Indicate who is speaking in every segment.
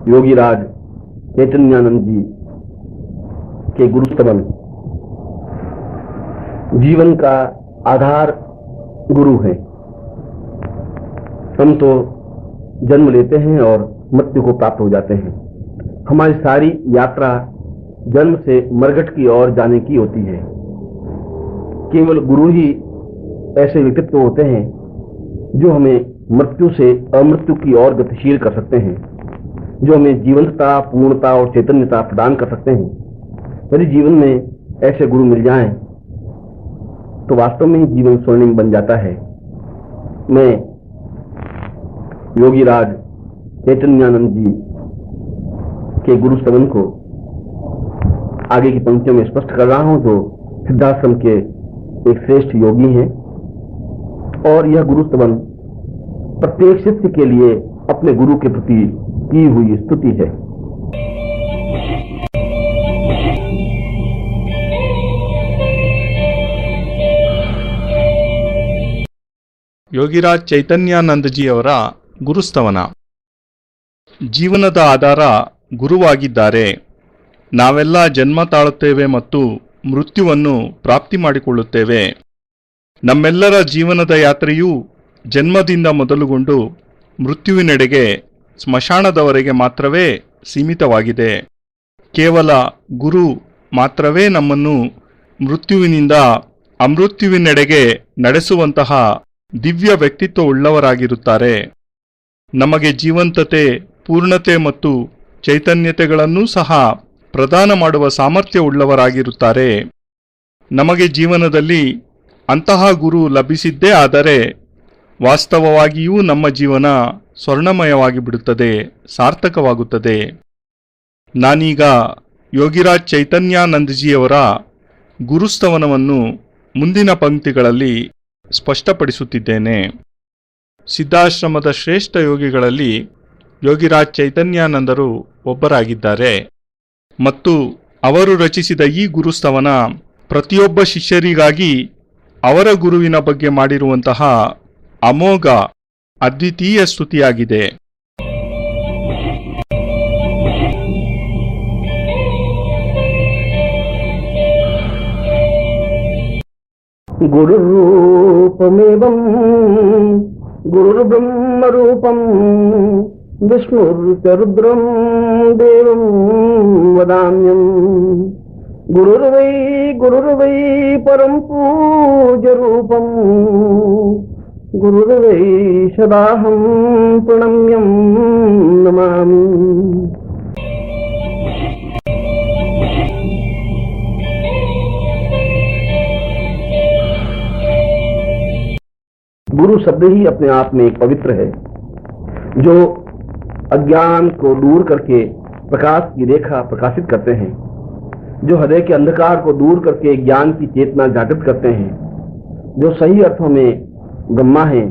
Speaker 1: योगीराज चैतन्यानंद जी के गुरुस्तवन जीवन का आधार गुरु है। हम तो जन्म लेते हैं और मृत्यु को प्राप्त हो जाते हैं। हमारी सारी यात्रा जन्म से मरघट की ओर जाने की होती है। केवल गुरु ही ऐसे व्यक्तित्व होते हैं जो हमें मृत्यु से अमृत्यु की ओर गतिशील कर सकते हैं, जो हमें जीवंतता, पूर्णता और चैतन्यता प्रदान कर सकते हैं। यदि जीवन में ऐसे गुरु मिल जाएं तो वास्तव में ही जीवन स्वर्णिम बन जाता है। मैं योगीराज चैतन्यानंद जी के गुरुस्तवन को आगे की पंक्तियों में स्पष्ट कर रहा हूं, जो सिद्धाश्रम के एक श्रेष्ठ योगी हैं। और यह गुरुस्तवन प्रत्येक शिष्य के लिए अपने गुरु के प्रति की हुई स्तुति है।
Speaker 2: ಯೋಗಿರಾಜ್ ಚೈತನ್ಯಾನಂದಜಿಯವರ ಗುರುಸ್ತವನ. ಜೀವನದ ಆಧಾರ ಗುರುವಾಗಿದ್ದಾರೆ. ನಾವೆಲ್ಲ ಜನ್ಮ ತಾಳುತ್ತೇವೆ ಮತ್ತು ಮೃತ್ಯುವನ್ನು ಪ್ರಾಪ್ತಿ ಮಾಡಿಕೊಳ್ಳುತ್ತೇವೆ. ನಮ್ಮೆಲ್ಲರ ಜೀವನದ ಯಾತ್ರೆಯೂ ಜನ್ಮದಿಂದ ಮೊದಲುಗೊಂಡು ಮೃತ್ಯುವಿನೆಡೆಗೆ, ಸ್ಮಶಾನದವರೆಗೆ ಮಾತ್ರವೇ ಸೀಮಿತವಾಗಿದೆ. ಕೇವಲ ಗುರು ಮಾತ್ರವೇ ನಮ್ಮನ್ನು ಮೃತ್ಯುವಿನಿಂದ ಅಮೃತ್ಯುವಿನೆಡೆಗೆ ನಡೆಸುವಂತಹ ದಿವ್ಯ ವ್ಯಕ್ತಿತ್ವವುಳ್ಳವರಾಗಿರುತ್ತಾರೆ. ನಮಗೆ ಜೀವಂತತೆ, ಪೂರ್ಣತೆ ಮತ್ತು ಚೈತನ್ಯತೆಗಳನ್ನೂ ಸಹ ಪ್ರದಾನ ಮಾಡುವ ಸಾಮರ್ಥ್ಯವುಳ್ಳವರಾಗಿರುತ್ತಾರೆ. ನಮಗೆ ಜೀವನದಲ್ಲಿ ಅಂತಹ ಗುರು ಲಭಿಸಿದ್ದೇ ಆದರೆ ವಾಸ್ತವವಾಗಿಯೂ ನಮ್ಮ ಜೀವನ ಸ್ವರ್ಣಮಯವಾಗಿ ಬಿಡುತ್ತದೆ, ಸಾರ್ಥಕವಾಗುತ್ತದೆ. ನಾನೀಗ ಯೋಗಿರಾಜ್ ಚೈತನ್ಯಾನಂದಜಿಯವರ ಗುರುಸ್ತವನವನ್ನು ಮುಂದಿನ ಪಂಕ್ತಿಗಳಲ್ಲಿ ಸ್ಪಷ್ಟಪಡಿಸುತ್ತಿದ್ದೇನೆ. ಸಿದ್ಧಾಶ್ರಮದ ಶ್ರೇಷ್ಠ ಯೋಗಿಗಳಲ್ಲಿ ಯೋಗಿರಾಜ್ ಚೈತನ್ಯಾನಂದರು ಒಬ್ಬರಾಗಿದ್ದಾರೆ ಮತ್ತು ಅವರು ರಚಿಸಿದ ಈ ಗುರುಸ್ತವನ ಪ್ರತಿಯೊಬ್ಬ ಶಿಷ್ಯರಿಗಾಗಿ ಅವರ ಗುರುವಿನ ಬಗ್ಗೆ ಮಾಡಿರುವಂತಹ ಅಮೋಘ, ಅದ್ವಿತೀಯ ಸ್ತುತಿಯಾಗಿದೆ.
Speaker 1: गुरुरूपमेवं गुरुर्ब्रह्मरूपं विष्णुर्च रुद्रं देवं वदाम्यं। गुरुर्वै परं पूज्यरूपं गुरुर्वै सदाहं प्रणम्यं नमामि। गुरु शब्द ही अपने आप में एक पवित्र है, जो अज्ञान को दूर करके प्रकाश की रेखा प्रकाशित करते हैं, जो हृदय के अंधकार को दूर करके ज्ञान की चेतना जागृत करते हैं, जो सही अर्थों में ब्रह्मा हैं,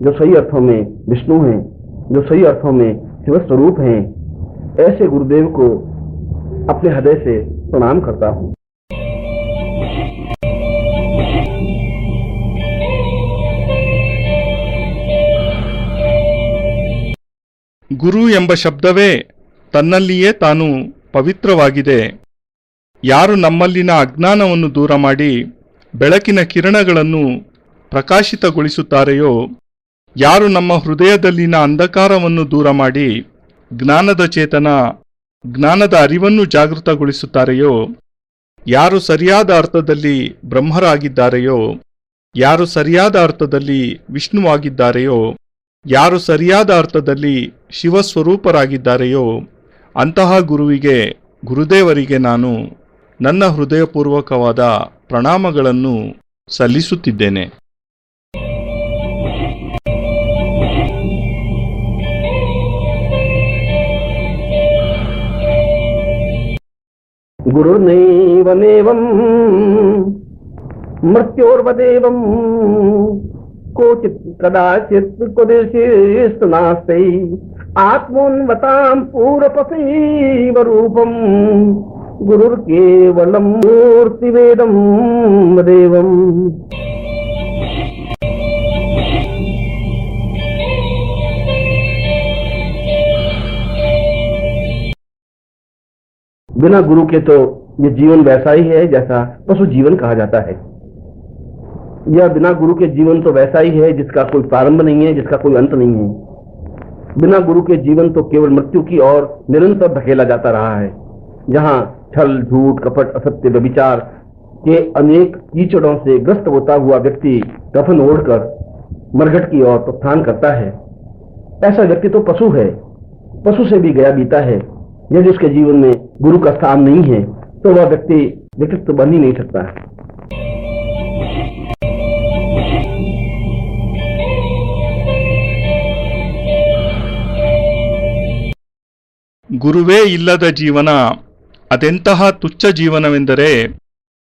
Speaker 1: जो सही अर्थों में विष्णु हैं, जो सही अर्थों में शिव स्वरूप हैं। ऐसे गुरुदेव को अपने हृदय से प्रणाम करता हूँ।
Speaker 2: ಗುರು ಎಂಬ ಶಬ್ದವೇ ತನ್ನಲ್ಲಿಯೇ ತಾನು ಪವಿತ್ರವಾಗಿದೆ. ಯಾರು ನಮ್ಮಲ್ಲಿನ ಅಜ್ಞಾನವನ್ನು ದೂರ ಮಾಡಿ ಬೆಳಕಿನ ಕಿರಣಗಳನ್ನು ಪ್ರಕಾಶಿತಗೊಳಿಸುತ್ತಾರೆಯೋ, ಯಾರು ನಮ್ಮ ಹೃದಯದಲ್ಲಿನ ಅಂಧಕಾರವನ್ನು ದೂರ ಮಾಡಿ ಜ್ಞಾನದ ಚೇತನ, ಜ್ಞಾನದ ಅರಿವನ್ನು ಜಾಗೃತಗೊಳಿಸುತ್ತಾರೆಯೋ, ಯಾರು ಸರಿಯಾದ ಅರ್ಥದಲ್ಲಿ ಬ್ರಹ್ಮರಾಗಿದ್ದಾರೆಯೋ, ಯಾರು ಸರಿಯಾದ ಅರ್ಥದಲ್ಲಿ ವಿಷ್ಣುವಾಗಿದ್ದಾರೆಯೋ, ಯಾರು ಸರಿಯಾದ ಅರ್ಥದಲ್ಲಿ ಶಿವಸ್ವರೂಪರಾಗಿದ್ದಾರೆಯೋ ಅಂತಹ ಗುರುವಿಗೆ, ಗುರುದೇವರಿಗೆ ನಾನು ನನ್ನ ಹೃದಯಪೂರ್ವಕವಾದ ಪ್ರಣಾಮಗಳನ್ನು ಸಲ್ಲಿಸುತ್ತಿದ್ದೇನೆ.
Speaker 1: गुरुर्नैवमेवं मृत्योर्वदेवं कोचित् कदाचित् कुदेशेस्तु नास्ति आत्मोन्वतां पूर्वपसैव रूपं गुरुर्केवलं मूर्तिवेदं देवम्। बिना गुरु के तो ये जीवन वैसा ही है जैसा पशु जीवन कहा जाता है। यह बिना गुरु के जीवन तो वैसा ही है जिसका कोई प्रारंभ नहीं है, जिसका कोई अंत नहीं है। बिना गुरु के जीवन तो केवल मृत्यु की ओर निरंतर धकेला जाता रहा है, जहां छल, झूठ, कपट, असत्य, व्यभिचार के अनेक कीचड़ों से ग्रस्त होता हुआ व्यक्ति कफन ओढ़कर मरघट की ओर प्रस्थान करता है। ऐसा व्यक्ति तो पशु है, पशु से भी गया बीता है। यदि उसके जीवन में गुरु का स्थान नहीं है तो वह व्यक्ति व्यक्तित्व बन ही नहीं सकता।
Speaker 2: ಗುರುವೇ ಇಲ್ಲದ ಜೀವನ ಅದೆಂತಹ ತುಚ್ಛ ಜೀವನವೆಂದರೆ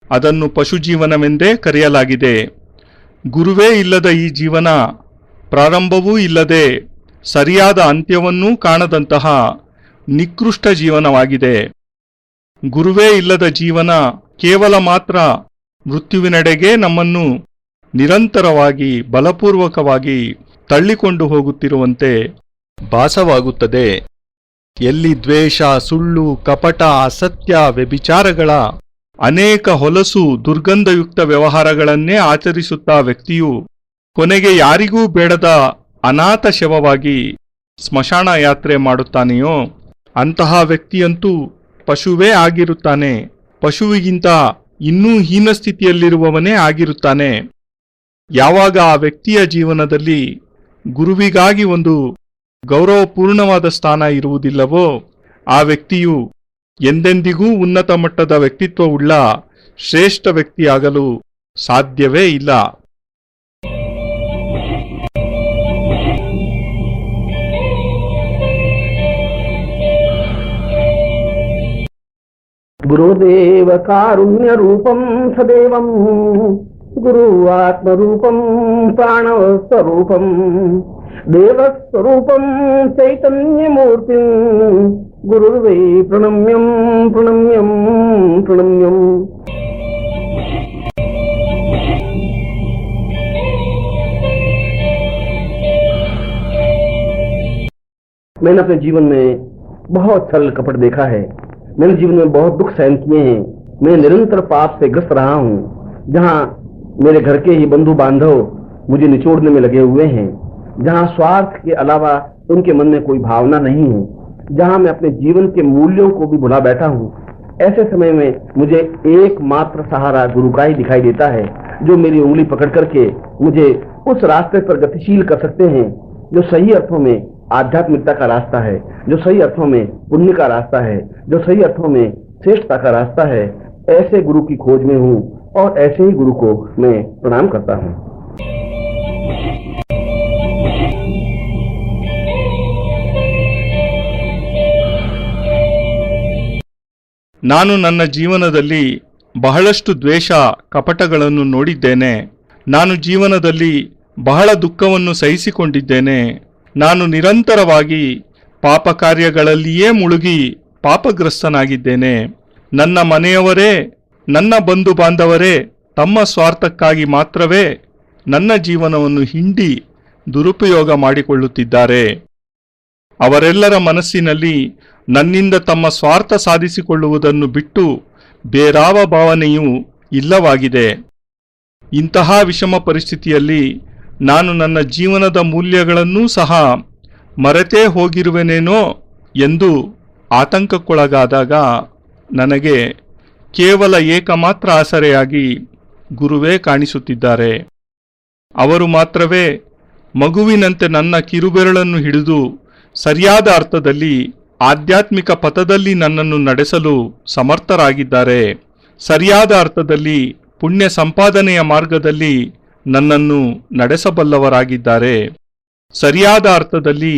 Speaker 2: ಅದನ್ನು ಪಶು ಜೀವನವೆಂದೇ ಕರೆಯಲಾಗಿದೆ. ಗುರುವೇ ಇಲ್ಲದ ಈ ಜೀವನ ಪ್ರಾರಂಭವೂ ಇಲ್ಲದೆ ಸರಿಯಾದ ಅಂತ್ಯವನ್ನೂ ಕಾಣದಂತಹ ನಿಕೃಷ್ಟ ಜೀವನವಾಗಿದೆ. ಗುರುವೇ ಇಲ್ಲದ ಜೀವನ ಕೇವಲ ಮಾತ್ರ ಮೃತ್ಯುವಿನೆಡೆಗೆ ನಮ್ಮನ್ನು ನಿರಂತರವಾಗಿ ಬಲಪೂರ್ವಕವಾಗಿ ತಳ್ಳಿಕೊಂಡು ಹೋಗುತ್ತಿರುವಂತೆ ಭಾಸವಾಗುತ್ತದೆ. ಎಲ್ಲಿ ದ್ವೇಷ, ಸುಳ್ಳು, ಕಪಟ, ಅಸತ್ಯ, ವ್ಯಭಿಚಾರಗಳ ಅನೇಕ ಹೊಲಸು ದುರ್ಗಂಧಯುಕ್ತ ವ್ಯವಹಾರಗಳನ್ನೇ ಆಚರಿಸುತ್ತಾ ವ್ಯಕ್ತಿಯು ಕೊನೆಗೆ ಯಾರಿಗೂ ಬೇಡದ ಅನಾಥ ಶವವಾಗಿ ಸ್ಮಶಾನ ಯಾತ್ರೆ ಮಾಡುತ್ತಾನೆಯೋ ಅಂತಹ ವ್ಯಕ್ತಿಯಂತೂ ಪಶುವೇ ಆಗಿರುತ್ತಾನೆ. ಪಶುವಿಗಿಂತ ಇನ್ನೂ ಹೀನ ಸ್ಥಿತಿಯಲ್ಲಿರುವವನೇ ಆಗಿರುತ್ತಾನೆ. ಯಾವಾಗ ಆ ವ್ಯಕ್ತಿಯ ಜೀವನದಲ್ಲಿ ಗುರುವಿಗಾಗಿ ಒಂದು ಗೌರವಪೂರ್ಣವಾದ ಸ್ಥಾನ ಇರುವುದಿಲ್ಲವೋ ಆ ವ್ಯಕ್ತಿಯು ಎಂದೆಂದಿಗೂ ಉನ್ನತ ಮಟ್ಟದ ವ್ಯಕ್ತಿತ್ವವುಳ್ಳ ಶ್ರೇಷ್ಠ ವ್ಯಕ್ತಿಯಾಗಲು ಸಾಧ್ಯವೇ ಇಲ್ಲ.
Speaker 1: ಗುರುದೇವ ಕಾರುಣ್ಯ ರೂಪಂ ಸದೇವಂ ಗುರು ಆತ್ಮರೂಪಂ ಪ್ರಾಣಸ್ವರೂಪಂ ದೇವಸ್ವರೂಪಂ ಚೈತನ್ಯಮೂರ್ತಿ ಗುರುರ್ವೈ ಪ್ರಣಮ್ಯಂ ಪ್ರಣಮ್ಯಂ ಪ್ರಣಮ್ಯಂ. मैंने अपने जीवन में बहुत छल कपट देखा है। मैंने जीवन में बहुत दुख सहन किए हैं। मैं निरंतर पाप से ग्रस्त रहा हूँ, जहाँ मेरे घर के ही बंधु बांधव मुझे निचोड़ने में लगे हुए हैं, जहाँ स्वार्थ के अलावा उनके मन में कोई भावना नहीं है, जहाँ मैं अपने जीवन के मूल्यों को भी भुला बैठा हूँ। ऐसे समय में मुझे एकमात्र सहारा गुरु का ही दिखाई देता है, जो मेरी उंगली पकड़ करके मुझे उस रास्ते पर गतिशील कर सकते हैं जो सही अर्थों में आध्यात्मिकता का रास्ता है, जो सही अर्थों में पुण्य का रास्ता है, जो सही अर्थों में श्रेष्ठता का रास्ता है। ऐसे गुरु की खोज में हूँ और ऐसे ही गुरु को मैं प्रणाम करता हूँ।
Speaker 2: ನಾನು ನನ್ನ ಜೀವನದಲ್ಲಿ ಬಹಳಷ್ಟು ದ್ವೇಷ, ಕಪಟಗಳನ್ನು ನೋಡಿದ್ದೇನೆ. ನಾನು ಜೀವನದಲ್ಲಿ ಬಹಳ ದುಃಖವನ್ನು ಸಹಿಸಿಕೊಂಡಿದ್ದೇನೆ. ನಾನು ನಿರಂತರವಾಗಿ ಪಾಪ ಕಾರ್ಯಗಳಲ್ಲಿಯೇ ಮುಳುಗಿ ಪಾಪಗ್ರಸ್ತನಾಗಿದ್ದೇನೆ. ನನ್ನ ಮನೆಯವರೇ, ನನ್ನ ಬಂಧು ಬಾಂಧವರೇ ತಮ್ಮ ಸ್ವಾರ್ಥಕ್ಕಾಗಿ ಮಾತ್ರವೇ ನನ್ನ ಜೀವನವನ್ನು ಹಿಂಡಿ ದುರುಪಯೋಗ ಮಾಡಿಕೊಳ್ಳುತ್ತಿದ್ದಾರೆ. ಅವರೆಲ್ಲರ ಮನಸ್ಸಿನಲ್ಲಿ ನನ್ನಿಂದ ತಮ್ಮ ಸ್ವಾರ್ಥ ಸಾಧಿಸಿಕೊಳ್ಳುವುದನ್ನು ಬಿಟ್ಟು ಬೇರಾವ ಭಾವನೆಯೂ ಇಲ್ಲವಾಗಿದೆ. ಇಂತಹ ವಿಷಮ ಪರಿಸ್ಥಿತಿಯಲ್ಲಿ ನಾನು ನನ್ನ ಜೀವನದ ಮೂಲ್ಯಗಳನ್ನೂ ಸಹ ಮರೆತೇ ಹೋಗಿರುವೆನೇನೋ ಎಂದು ಆತಂಕಕ್ಕೊಳಗಾದಾಗ ನನಗೆ ಕೇವಲ ಏಕಮಾತ್ರ ಆಸರೆಯಾಗಿ ಗುರುವೇ ಕಾಣಿಸುತ್ತಿದ್ದಾರೆ. ಅವರು ಮಾತ್ರವೇ ಮಗುವಿನಂತೆ ನನ್ನ ಕಿರುಬೆರಳನ್ನು ಹಿಡಿದು ಸರಿಯಾದ ಅರ್ಥದಲ್ಲಿ ಆಧ್ಯಾತ್ಮಿಕ ಪಥದಲ್ಲಿ ನನ್ನನ್ನು ನಡೆಸಲು ಸಮರ್ಥರಾಗಿದ್ದಾರೆ. ಸರಿಯಾದ ಅರ್ಥದಲ್ಲಿ ಪುಣ್ಯ ಸಂಪಾದನೆಯ ಮಾರ್ಗದಲ್ಲಿ ನನ್ನನ್ನು ನಡೆಸಬಲ್ಲವರಾಗಿದ್ದಾರೆ. ಸರಿಯಾದ ಅರ್ಥದಲ್ಲಿ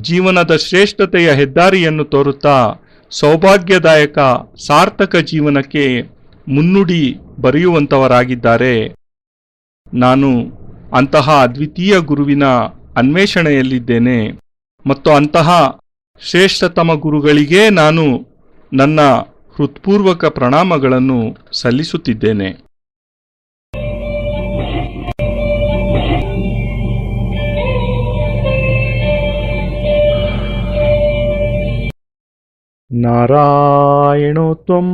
Speaker 2: ಜೀವನದ ಶ್ರೇಷ್ಠತೆಯ ಹೆದ್ದಾರಿಯನ್ನು ತೋರುತ್ತಾ ಸೌಭಾಗ್ಯದಾಯಕ ಸಾರ್ಥಕ ಜೀವನಕ್ಕೆ ಮುನ್ನುಡಿ ಬರೆಯುವಂತವರಾಗಿದ್ದಾರೆ. ನಾನು ಅಂತಹ ಅದ್ವಿತೀಯ ಗುರುವಿನ ಅನ್ವೇಷಣೆಯಲ್ಲಿದ್ದೇನೆ ಮತ್ತು ಅಂತಹ ಶ್ರೇಷ್ಠತಮ ಗುರುಗಳಿಗೆ ನಾನು ನನ್ನ ಹೃತ್ಪೂರ್ವಕ ಪ್ರಣಾಮಗಳನ್ನು ಸಲ್ಲಿಸುತ್ತಿದ್ದೇನೆ. ನಾರಾಯಣೋ ತ್ವಂ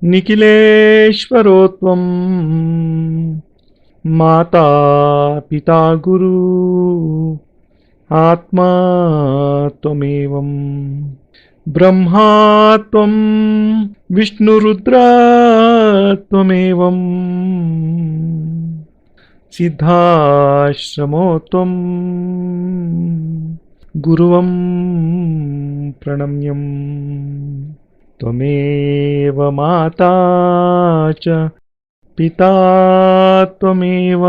Speaker 2: ನಿಖಿಲೇಶ್ವರೋ ತ್ವಂ ಮಾತಾ ಪಿತಾ ಗುರು ಆತ್ಮಾ ತ್ವಮೇವಂ ಬ್ರಹ್ಮಾ ತ್ವಂ ವಿಷ್ಣುರುದ್ರ ತ್ವಮೇವಂ ಸಿದ್ಧಾಶ್ರಮೋ ತ್ವಂ ಗುರುವಂ ಪ್ರಣಮ್ಯಂ ತ್ವಮೇವ ಮಾತಾ ಚ ಪಿತಾ ತ್ವಮೇವ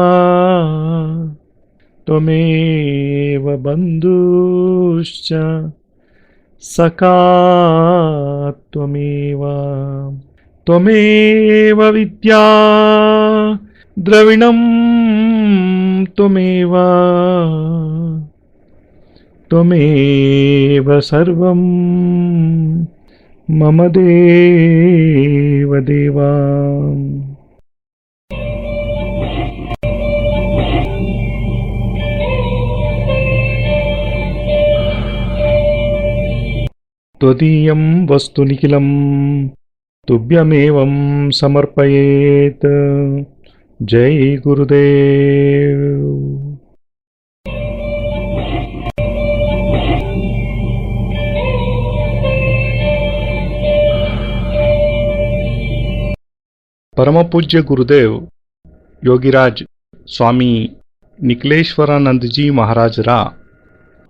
Speaker 2: ತ್ವಮೇವ ಬಂಧುಶ್ಚ ಸಖಾ ತ್ವಮೇವ ತ್ವಮೇವ ವಿದ್ಯಾ ದ್ರವಿಣಂ ತ್ವಮೇವ ತ್ವಮೇವ ಸರ್ವಂ ಮಮ ದೇವ ದೇವ. ತ್ವದೀಯಂ ವಸ್ತು ನಿಖಿಲಂ ತುಭ್ಯಮೇವಂ ಸಮರ್ಪಯೇತ್. ಜೈ ಗುರುದೇವ್. ಪರಮಪೂಜ್ಯ ಗುರುದೇವ್ ಯೋಗಿರಾಜ್ ಸ್ವಾಮಿ ನಿಖಿಲೇಶ್ವರಾನಂದಜಿ ಮಹಾರಾಜರ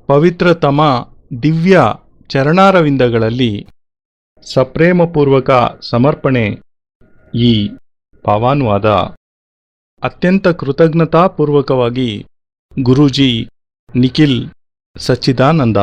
Speaker 2: ಪವಿತ್ರತಮ ದಿವ್ಯ ಚರಣಾರವಿಂದಗಳಲ್ಲಿ ಸಪ್ರೇಮಪೂರ್ವಕ ಸಮರ್ಪಣೆ ಈ ಭಾವಾನುವಾದ. ಅತ್ಯಂತ ಕೃತಜ್ಞತಾಪೂರ್ವಕವಾಗಿ ಗುರೂಜಿ ನಿಖಿಲ್ ಸಚ್ಚಿದಾನಂದ.